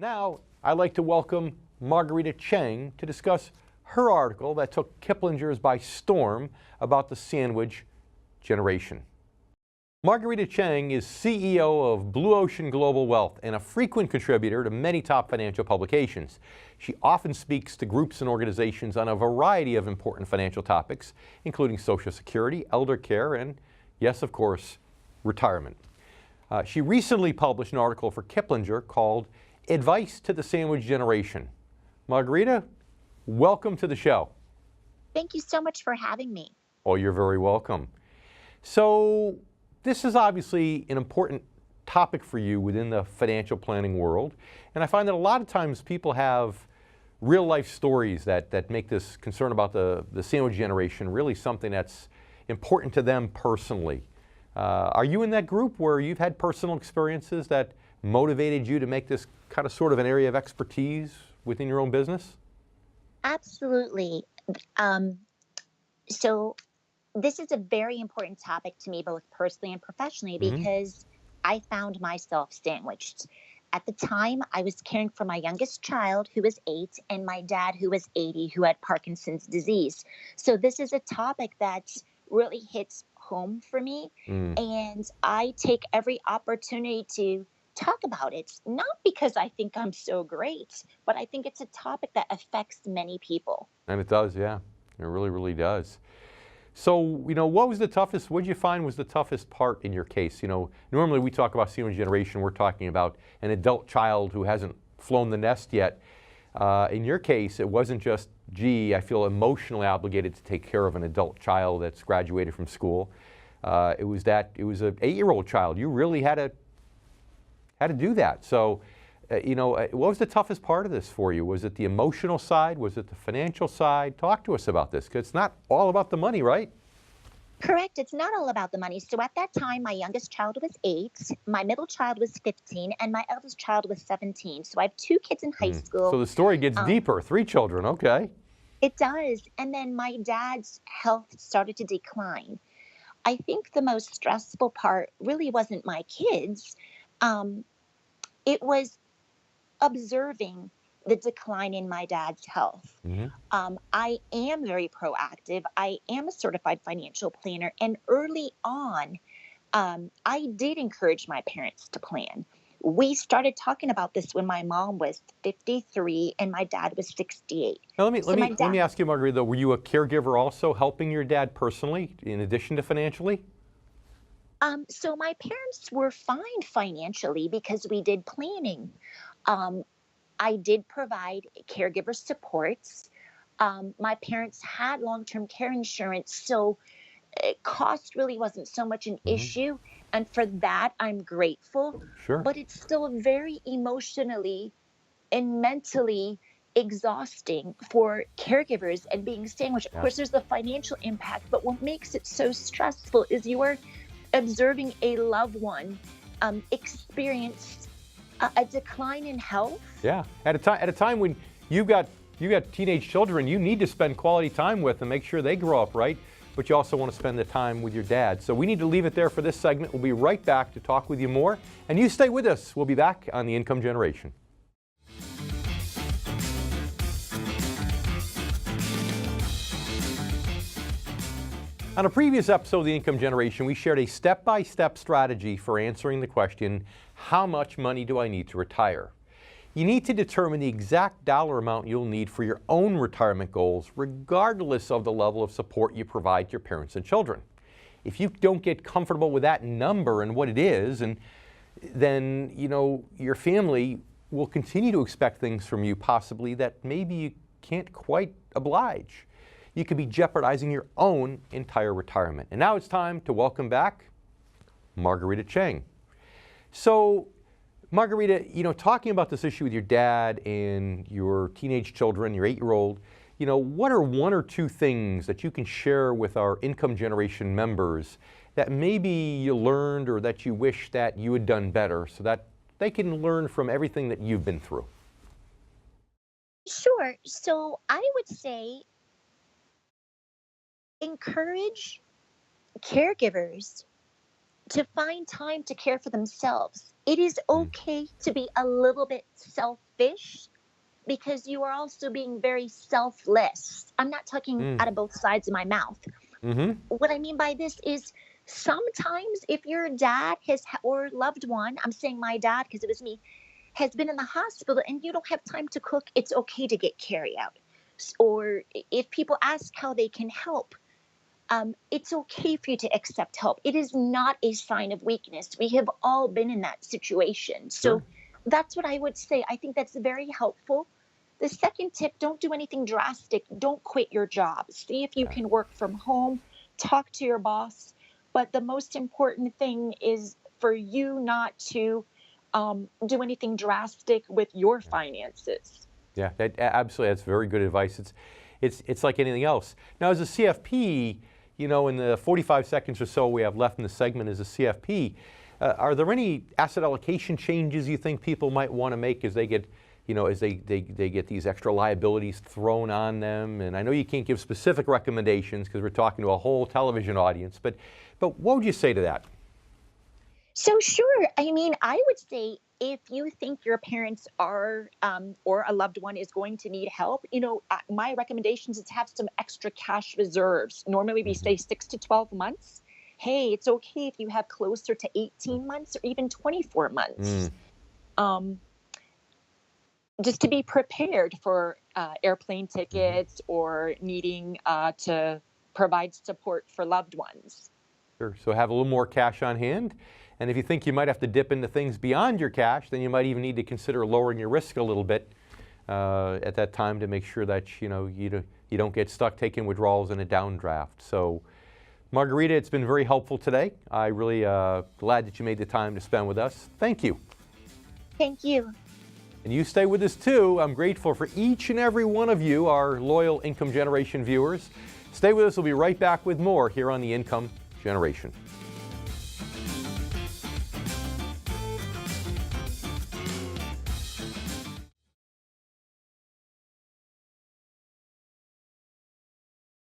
Now, I'd like to welcome Marguerita Chang to discuss her article that took Kiplinger's by storm about the sandwich generation. Marguerita Chang is CEO of Blue Ocean Global Wealth and a frequent contributor to many top financial publications. She often speaks to groups and organizations on a variety of important financial topics, including Social Security, elder care, and, yes, of course, retirement. She recently published an article for Kiplinger called Advice to the Sandwich Generation. Marguerita, welcome to the show. Thank you so much for having me. Oh, you're very welcome. So, this is obviously an important topic for you within the financial planning world. And I find that a lot of times people have real life stories that make this concern about the sandwich generation really something that's important to them personally. Are you in that group where you've had personal experiences that motivated you to make this kind of sort of an area of expertise within your own business? Absolutely. So this is a very important topic to me, both personally and professionally, because I found myself sandwiched. At the time, I was caring for my youngest child, who was 8, and my dad, who was 80, who had Parkinson's disease. So this is a topic that really hits home for me, and I take every opportunity to talk about it, not because I think I'm so great, but I think it's a topic that affects many people. And it does, yeah. It really, really does. So, what was the toughest, what did you find was the toughest part in your case? Normally we talk about sandwich generation, we're talking about an adult child who hasn't flown the nest yet. In your case, it wasn't just, gee, I feel emotionally obligated to take care of an adult child that's graduated from school. It was an 8-year-old child. You really had to do that. So, what was the toughest part of this for you? Was it the emotional side? Was it the financial side? Talk to us about this, because it's not all about the money, right? Correct. It's not all about the money. So at that time, my youngest child was 8, my middle child was 15, and my eldest child was 17. So I have 2 kids in high school. So the story gets deeper. 3 children, okay. It does. And then my dad's health started to decline. I think the most stressful part really wasn't my kids. It was observing the decline in my dad's health. I am very proactive. I am a certified financial planner. And early on, I did encourage my parents to plan. We started talking about this when my mom was 53 and my dad was 68. Now let me ask you, Marguerita, though, were you a caregiver also, helping your dad personally in addition to financially? So my parents were fine financially because we did planning. I did provide caregiver supports. My parents had long-term care insurance, so cost really wasn't so much an issue. And for that, I'm grateful. Sure. But it's still very emotionally and mentally exhausting for caregivers and being sandwiched. Of course, there's the financial impact, but what makes it so stressful is you are observing a loved one experience a decline in health. Yeah, at a time when you got teenage children, you need to spend quality time with and make sure they grow up right, but you also want to spend the time with your dad. So we need to leave it there for this segment. We'll be right back to talk with you more, and you stay with us. We'll be back on The Income Generation. On a previous episode of The Income Generation, we shared a step-by-step strategy for answering the question, how much money do I need to retire? You need to determine the exact dollar amount you'll need for your own retirement goals, regardless of the level of support you provide to your parents and children. If you don't get comfortable with that number and what it is, then your family will continue to expect things from you possibly that maybe you can't quite oblige. You could be jeopardizing your own entire retirement. And now it's time to welcome back Marguerita Chang. So, Marguerita, talking about this issue with your dad and your teenage children, your 8-year-old, what are 1 or 2 things that you can share with our Income Generation members that maybe you learned or that you wish that you had done better so that they can learn from everything that you've been through? Sure. So I would say encourage caregivers to find time to care for themselves. It is okay to be a little bit selfish selfish because you are also being very selfless. I'm not talking Mm. out of both sides of my mouth. Mm-hmm. What I mean by this is sometimes if your dad has or loved one, I'm saying my dad because it was me, has been in the hospital and you don't have time to cook, it's okay to get carry out. Or if people ask how they can help, it's okay for you to accept help. It is not a sign of weakness. We have all been in that situation. So Sure. that's what I would say. I think that's very helpful. The second tip, don't do anything drastic. Don't quit your job. See if you Okay. can work from home, talk to your boss. But the most important thing is for you not to do anything drastic with your finances. Yeah, absolutely. That's very good advice. It's like anything else. Now, as a CFP, you know, in the 45 seconds or so we have left in the segment as a CFP, are there any asset allocation changes you think people might want to make as they get, you know, as they get these extra liabilities thrown on them? And I know you can't give specific recommendations because we're talking to a whole television audience, but what would you say to that? So sure. I mean, I would say if you think your parents are or a loved one is going to need help, my recommendations is to have some extra cash reserves. Normally we Mhm. say 6 to 12 months. Hey, it's okay if you have closer to 18 months or even 24 months. Mm. Um, just to be prepared for airplane Mhm. tickets or needing to provide support for loved ones. Sure. So have a little more cash on hand. And if you think you might have to dip into things beyond your cash, then you might even need to consider lowering your risk a little bit at that time to make sure that you don't get stuck taking withdrawals in a downdraft. So, Marguerita, it's been very helpful today. I really glad that you made the time to spend with us. Thank you. Thank you. And you stay with us too. I'm grateful for each and every one of you, our loyal Income Generation viewers. Stay with us. We'll be right back with more here on the Income Generation.